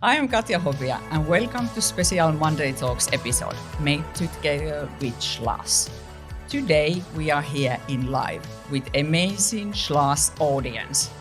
I am Katja Hopia and welcome to special Monday Talks episode made together with Slush. Today we are here in live with amazing Slush audience.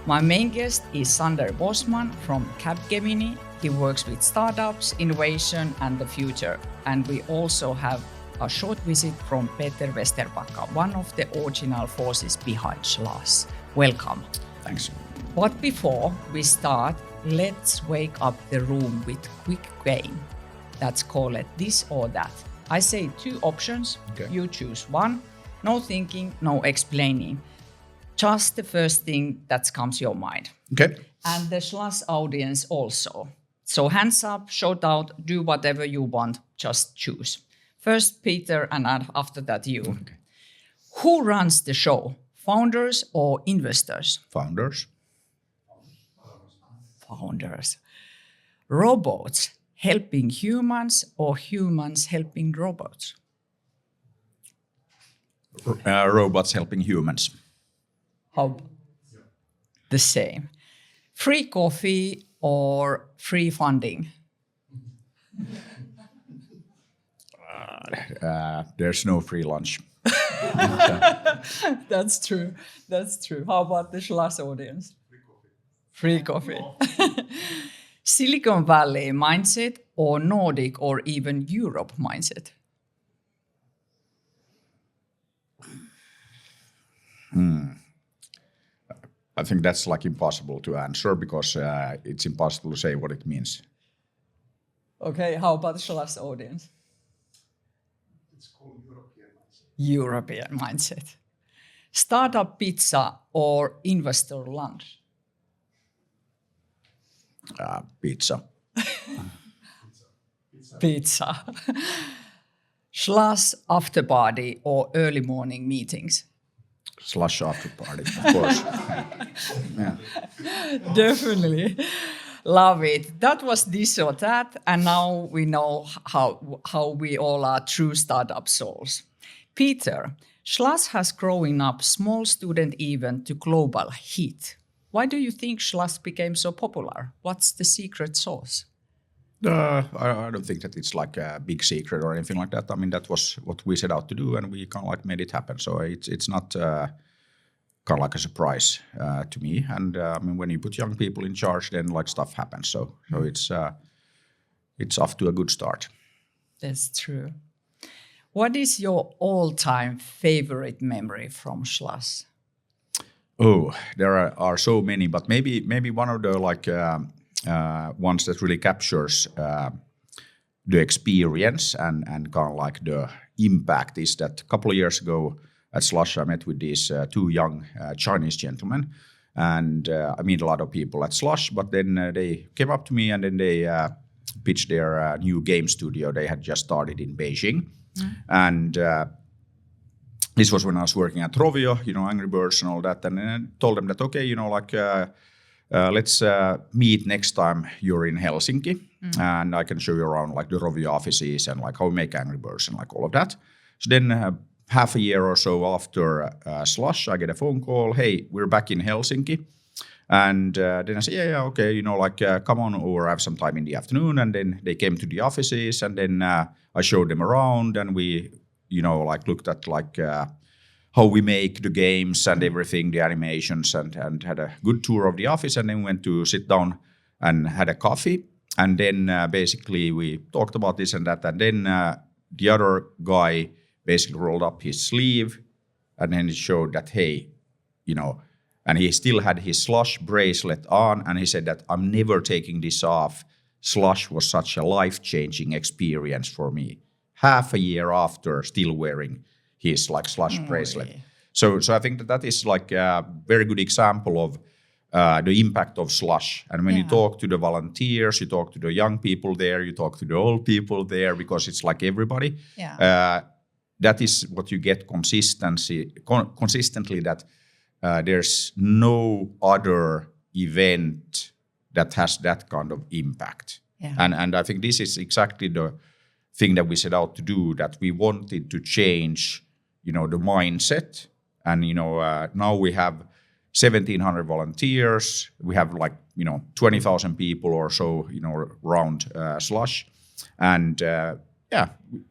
My main guest is Sander Bosman from Capgemini. He works with startups, innovation and the future. And we also have a short visit from Vesterbacka, one of the original forces behind Slush. Welcome. Thanks. But before we start, let's wake up the room with quick game. Let's call it this or that. I say two options, okay. You choose one. No thinking, no explaining. Just the first thing that comes to your mind. Okay. And the Slush audience also. So hands up, shout out, do whatever you want, just choose. First Peter and after that you. Okay. Who runs the show? Founders or investors? Founders. Founders. Robots helping humans or humans helping robots? Robots helping humans. How? The same. Free coffee or free funding? There's no free lunch. That's true. That's true. How about the Slush audience? Free coffee. Silicon Valley mindset or Nordic or even Europe mindset? I think that's like impossible to answer because it's impossible to say what it means. Okay, how about the Slush audience? It's called European mindset. European mindset. Startup pizza or investor lunch? Pizza. Pizza. Slush after party or early morning meetings? Slush after party, of course. Yeah. Definitely. Love it. That was this or that. And now we know how we all are true startup souls. Peter, Slush has grown up small student event to global hit. Why do you think Slush became so popular? What's the secret sauce? I don't think that it's like a big secret or anything like that. I mean, that was what we set out to do, and we kind of like made it happen. So it's not kind of like a surprise to me. And I mean, when you put young people in charge, then like stuff happens. So it's off to a good start. That's true. What is your all-time favorite memory from Slush? Oh, there are so many, but maybe one of the like ones that really captures the experience and kind of like the impact is that a couple of years ago at Slush, I met with these two young Chinese gentlemen, and I meet a lot of people at Slush, but then they came up to me and then they pitched their new game studio they had just started in Beijing, and this was when I was working at Rovio, Angry Birds and all that, and then I told them that, okay, let's meet next time you're in Helsinki, and I can show you around like the Rovio offices and like how we make Angry Birds and like all of that. So then half a year or so after Slush, I get a phone call, hey, we're back in Helsinki. And then I say, yeah, okay, come on over, have some time in the afternoon. And then they came to the offices, and then I showed them around, and we looked at how we make the games and everything, the animations, and had a good tour of the office, and then went to sit down and had a coffee. And then basically we talked about this and that, and then the other guy basically rolled up his sleeve, and then he showed that, hey, and he still had his Slush bracelet on, and he said that I'm never taking this off. Slush was such a life-changing experience for me. Half a year after, still wearing his like Slush bracelet. Really? So I think that is like a very good example of the impact of Slush. And when you talk to the volunteers, you talk to the young people there, you talk to the old people there, because it's like everybody. Yeah. That is what you get consistently, that there's no other event that has that kind of impact. Yeah. And I think this is exactly the thing that we set out to do, that we wanted to change, the mindset. And, now we have 1,700 volunteers. We have like 20,000 people or so, around Slush, and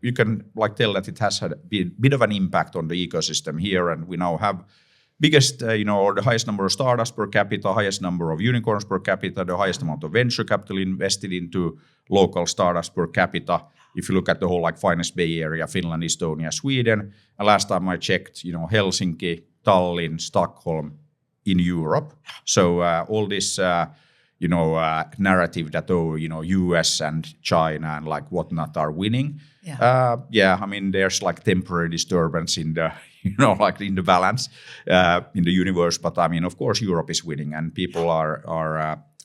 you can like tell that it has had a bit of an impact on the ecosystem here, and we now have biggest, or the highest number of startups per capita, highest number of unicorns per capita, the highest amount of venture capital invested into local startups per capita. If you look at the whole like finest Bay Area, Finland, Estonia, Sweden, and last time I checked, Helsinki, Tallinn, Stockholm in Europe. So all this, narrative that US and China and like whatnot are winning. I mean, there's like temporary disturbance in the, like in the balance in the universe. But I mean, of course, Europe is winning, and people are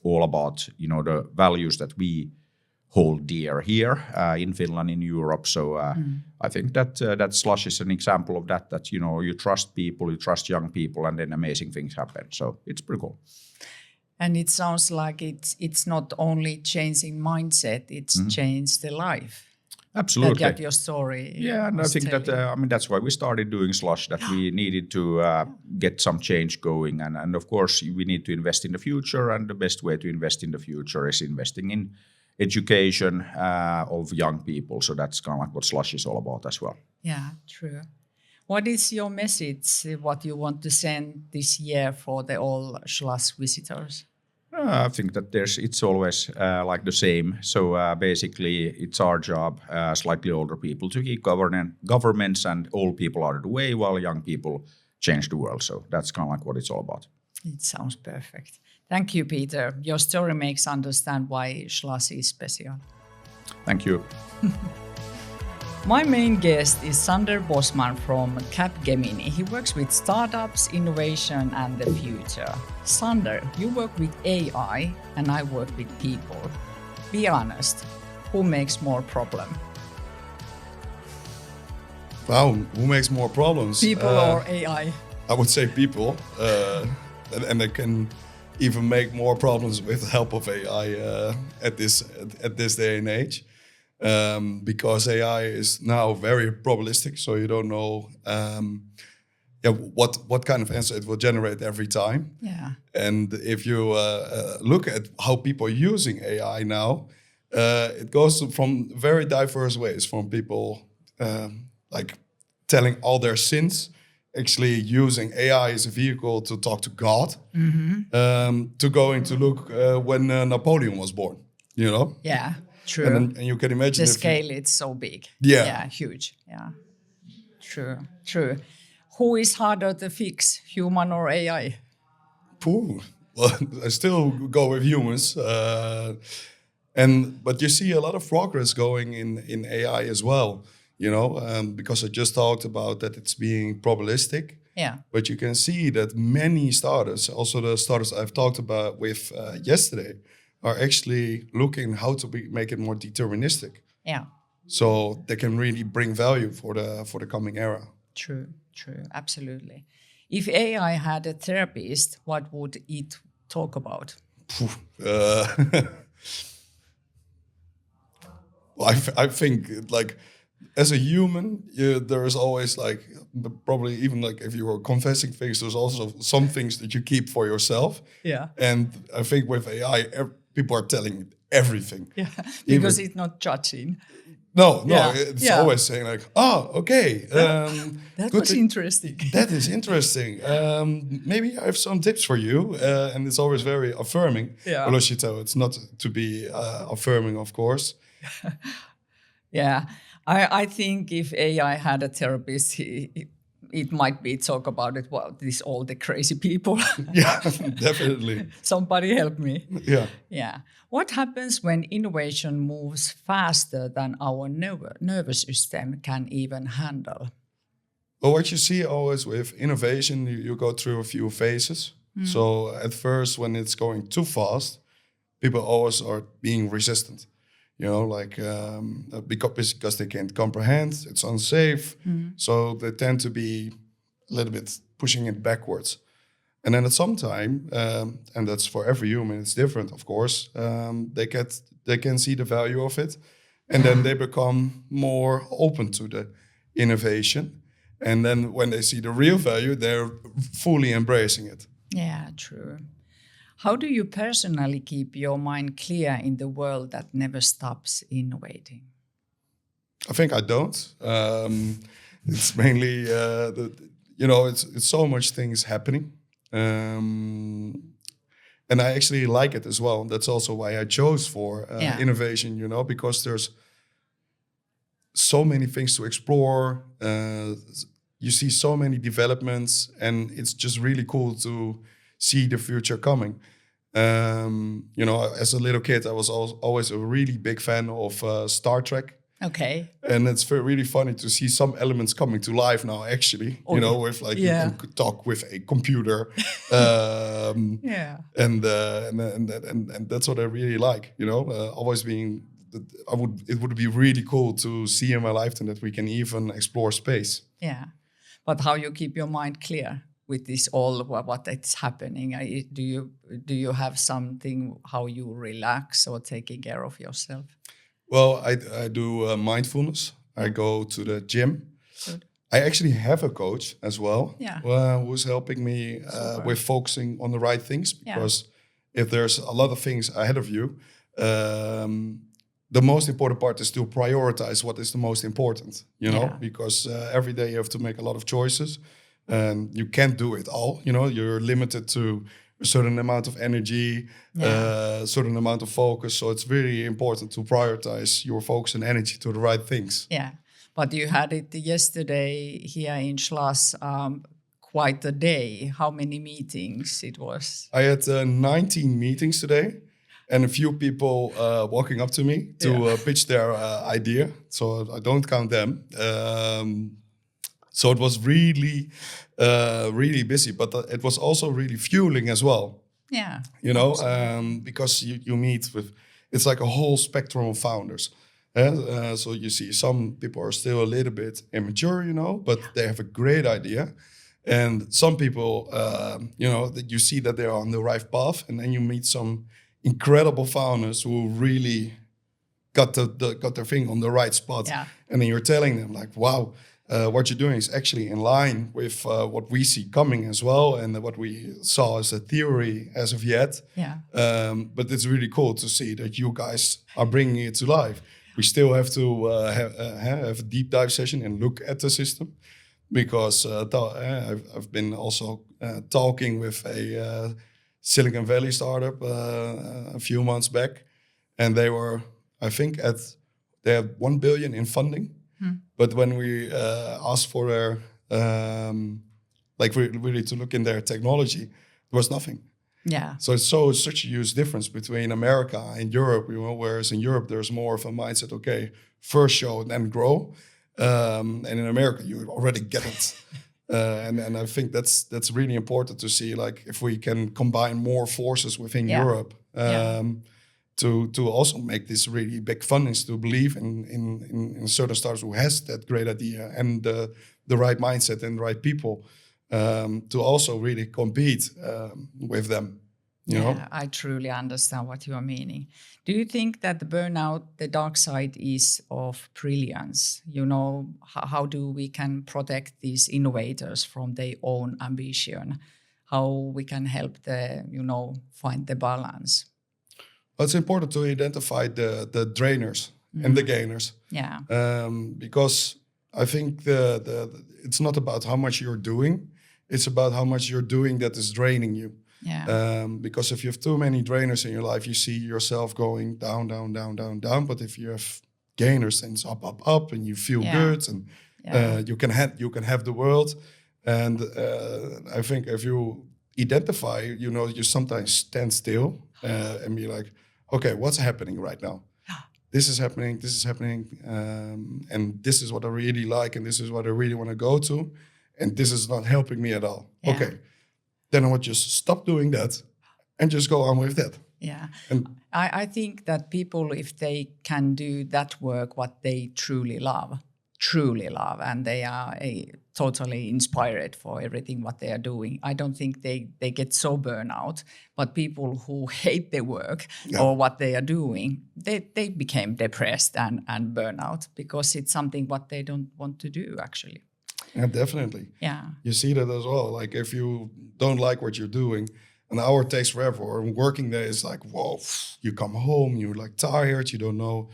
all about the values that we hold dear here in Finland, in Europe. So I think that Slush is an example of that. That you trust people, you trust young people, and then amazing things happen. So it's pretty cool. And it sounds like it's not only changing mindset; it's changed the life. Absolutely. That your story. Yeah, and I think telling. that that's why we started doing Slush. That we needed to get some change going, and of course we need to invest in the future. And the best way to invest in the future is investing in education of young people. So that's kind of like what Slush is all about as well. Yeah, true. What is your message, what you want to send this year for the all Slush visitors? I think that it's always like the same. So basically, it's our job, slightly older people, to keep governments and old people out of the way while young people change the world. So that's kind of like what it's all about. It sounds perfect. Thank you, Peter. Your story makes understand why Slush is special. Thank you. My main guest is Sander Bosman from Capgemini. He works with startups, innovation, and the future. Sander, you work with AI, and I work with people. Be honest, who makes more problem? Wow, who makes more problems? People or AI? I would say people, and they can even make more problems with the help of AI at this day and age. Because AI is now very probabilistic, so you don't know what kind of answer it will generate every time. Yeah. And if you look at how people are using AI now, it goes from very diverse ways, from people like telling all their sins, actually using AI as a vehicle to talk to God, to going to look when Napoleon was born, Yeah. True. And you can imagine the scale, it's so big. Yeah. Yeah, huge. Yeah. True. Who is harder to fix, human or AI? Well, I still go with humans. But you see a lot of progress going in AI as well, because I just talked about that it's being probabilistic. Yeah. But you can see that many startups, also the startups I've talked about with yesterday, are actually looking how to make it more deterministic. Yeah. So they can really bring value for the coming era. True, absolutely. If AI had a therapist, what would it talk about? I think like as a human, there is always like probably even like if you are confessing things, there's also some things that you keep for yourself. Yeah. And I think with AI, people are telling everything. Yeah, because it's not judging. No, Yeah. it's always saying like, oh, okay. That was interesting. That is interesting. Maybe I have some tips for you. And it's always very affirming. Yeah. Although it's not to be affirming, of course. Yeah, I think if AI had a therapist, it might be talk about it. Well, all the crazy people. Yeah, definitely. Somebody help me. Yeah. Yeah. What happens when innovation moves faster than our nervous system can even handle? Well, what you see always with innovation, you go through a few phases. So at first, when it's going too fast, people always are being resistant. Because they can't comprehend, it's unsafe. So they tend to be a little bit pushing it backwards. And then at some time, and that's for every human, it's different, of course, they can see the value of it. And then they become more open to the innovation. And then when they see the real value, they're fully embracing it. Yeah, true. How do you personally keep your mind clear in the world that never stops innovating? I think I don't. It's mainly it's so much things happening, and I actually like it as well. That's also why I chose for innovation. Because there's so many things to explore. You see so many developments, and it's just really cool to see the future coming. As a little kid, I was always a really big fan of Star Trek. Okay. And it's really funny to see some elements coming to life now, actually, with like you can talk with a computer. And that's what I really like, always being, it would be really cool to see in my lifetime that we can even explore space. Yeah. But how you keep your mind clear with this all what it's happening? Do you have something how you relax or taking care of yourself? Well, I do mindfulness. I go to the gym. Good. I actually have a coach as well, Yeah. Who's helping me with focusing on the right things. Because if there's a lot of things ahead of you, the most important part is to prioritize what is the most important, because every day you have to make a lot of choices and you can't do it all. You're limited to a certain amount of energy, a certain amount of focus. So it's very important to prioritize your focus and energy to the right things. Yeah, but you had it yesterday here in Slush, quite a day. How many meetings it was? I had 19 meetings today and a few people walking up to me to pitch their idea. So I don't count them. So it was really, really busy, but it was also really fueling as well. Yeah. Because you meet with, it's like a whole spectrum of founders. So you see some people are still a little bit immature, but they have a great idea. And some people, that you see that they're on the right path. And then you meet some incredible founders who really got their thing on the right spot. Yeah. And then you're telling them like, wow, what you're doing is actually in line with what we see coming as well, and what we saw as a theory as of yet. Yeah. But it's really cool to see that you guys are bringing it to life. We still have to have a deep dive session and look at the system, because I've been also talking with a Silicon Valley startup a few months back, and they were, I think, they have 1 billion in funding. But when we asked for their, really to look in their technology, there was nothing. Yeah. So it's such a huge difference between America and Europe, whereas in Europe, there's more of a mindset, okay, first show and then grow. And in America, you already get it. And I think that's really important to see, like, if we can combine more forces within Europe, to also make this really big fundings, to believe in certain startups who has that great idea and the right mindset and the right people, to also really compete with them. You know? I truly understand what you are meaning. Do you think that the burnout, the dark side is of brilliance? How do we can protect these innovators from their own ambition? How we can help find the balance? Well, it's important to identify the drainers and the gainers. Yeah. Because I think it's not about how much you're doing; it's about how much you're doing that is draining you. Yeah. Because if you have too many drainers in your life, you see yourself going down, down, down, down, down. But if you have gainers, then it's up, up, up, and you feel good, and you can have the world. And I think if you identify, you sometimes stand still and be like, okay, what's happening right now? This is happening, and this is what I really like, and this is what I really want to go to, and this is not helping me at all. Yeah. Okay, then I would just stop doing that and just go on with that. Yeah, and I think that people, if they can do that work, what they truly love, and they are totally inspired for everything what they are doing, I don't think they get so burnout. But people who hate their work or what they are doing, they became depressed and burnout, because it's something what they don't want to do actually. Yeah, definitely. Yeah, you see that as well. Like if you don't like what you're doing, an hour takes forever. Or a working day is like, whoa, you come home, you're like tired, you don't know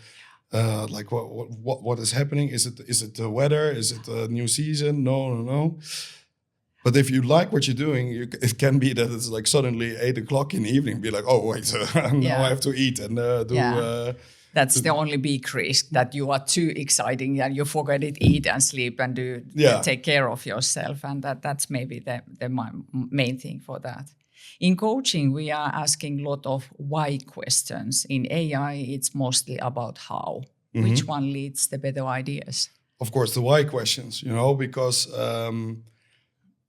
like what is happening. Is it the weather? Is it a new season? No. But if you like what you're doing, it can be that it's like suddenly 8 o'clock in the evening, be like, oh wait, now I have to eat and do. That's the only big risk, that you are too exciting and you forget it, eat and sleep and take care of yourself. And that's maybe the main thing for that. In coaching, we are asking a lot of why questions. In AI, it's mostly about how. Mm-hmm. Which one leads the better ideas? Of course, the why questions, because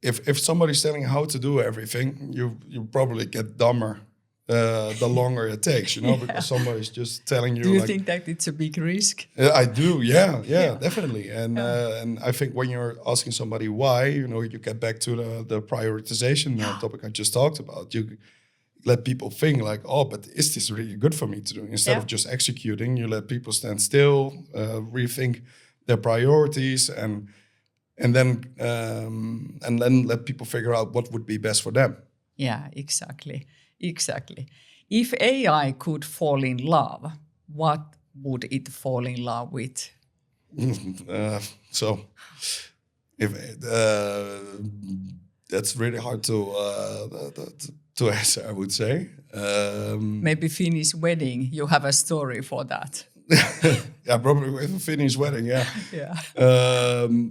if somebody's telling how to do everything, you probably get dumber the longer it takes, because somebody's just telling you. Do you think that it's a big risk? I do, yeah, definitely. And I think when you're asking somebody why, you get back to the prioritization topic I just talked about. You let people think like, oh, but is this really good for me to do? Instead of just executing, you let people stand still, rethink their priorities, and then let people figure out what would be best for them. Yeah, exactly. If AI could fall in love, what would it fall in love with? So, if that's really hard to answer, I would say. Maybe Finnish wedding. You have a story for that. Yeah, probably with a Finnish wedding. Yeah.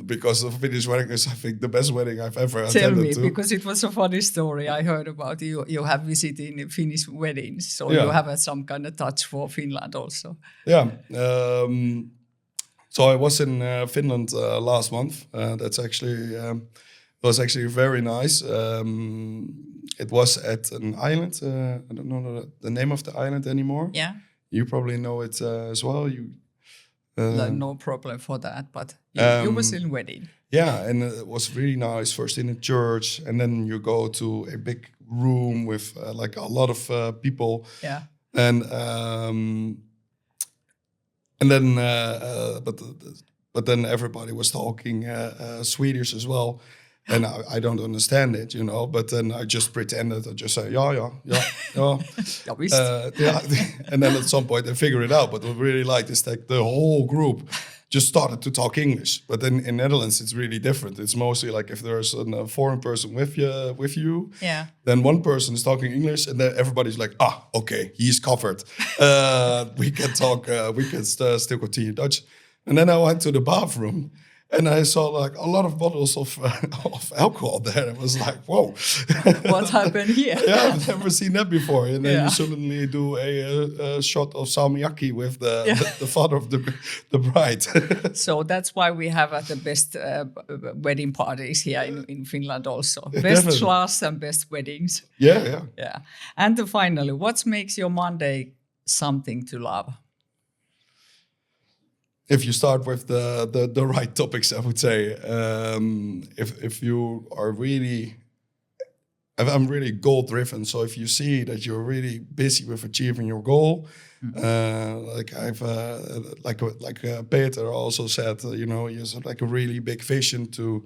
Because the Finnish wedding is, I think, the best wedding I've ever attended to. Because it was a funny story I heard about you. You have visited Finnish weddings, so you have some kind of touch for Finland also. Yeah. So I was in Finland last month. That's actually was actually very nice. It was at an island. I don't know the name of the island anymore. Yeah. You probably know it as well. No problem for that, but you was in wedding. Yeah, and it was really nice. First in a church, and then you go to a big room with like a lot of people. Yeah. And then but then everybody was talking Swedish as well. And I don't understand it, but then I just pretended. I just say, yeah. And then at some point I figured it out. But what I really liked is that the whole group just started to talk English. But then in Netherlands, it's really different. It's mostly like if there's a foreign person with you, then one person is talking English, and then everybody's like, okay, he's covered. We can talk. We can still continue Dutch. And then I went to the bathroom. And I saw like a lot of bottles of alcohol there. It was like, whoa. What happened here? Yeah, I've never seen that before. And then you suddenly do a shot of salmiakki with the father of the bride. So that's why we have the best wedding parties here in Finland also. Best Definitely. Slush and best weddings. Yeah. And finally, what makes your Monday something to love? If you start with the right topics, I would say, if you are really, I'm really goal driven. So if you see that you're really busy with achieving your goal, like Peter also said, he has like a really big vision to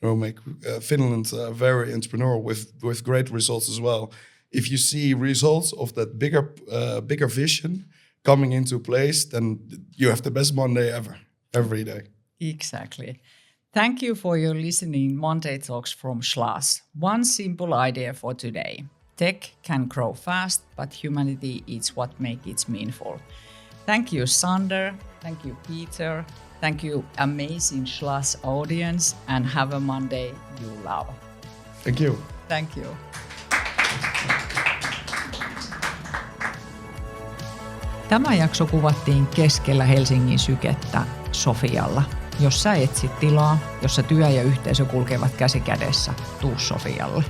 make Finland very entrepreneurial with great results as well. If you see results of that bigger vision coming into place, then you have the best Monday ever, every day. Exactly. Thank you for your listening Monday Talks from Slush. One simple idea for today. Tech can grow fast, but humanity is what makes it meaningful. Thank you, Sander. Thank you, Peter. Thank you, amazing Slush audience, and have a Monday you love. Thank you. Thank you. Tämä jakso kuvattiin keskellä Helsingin sykettä Sofialla. Jos sä etsit tilaa, jossa työ ja yhteisö kulkevat käsi kädessä, tuu Sofialle.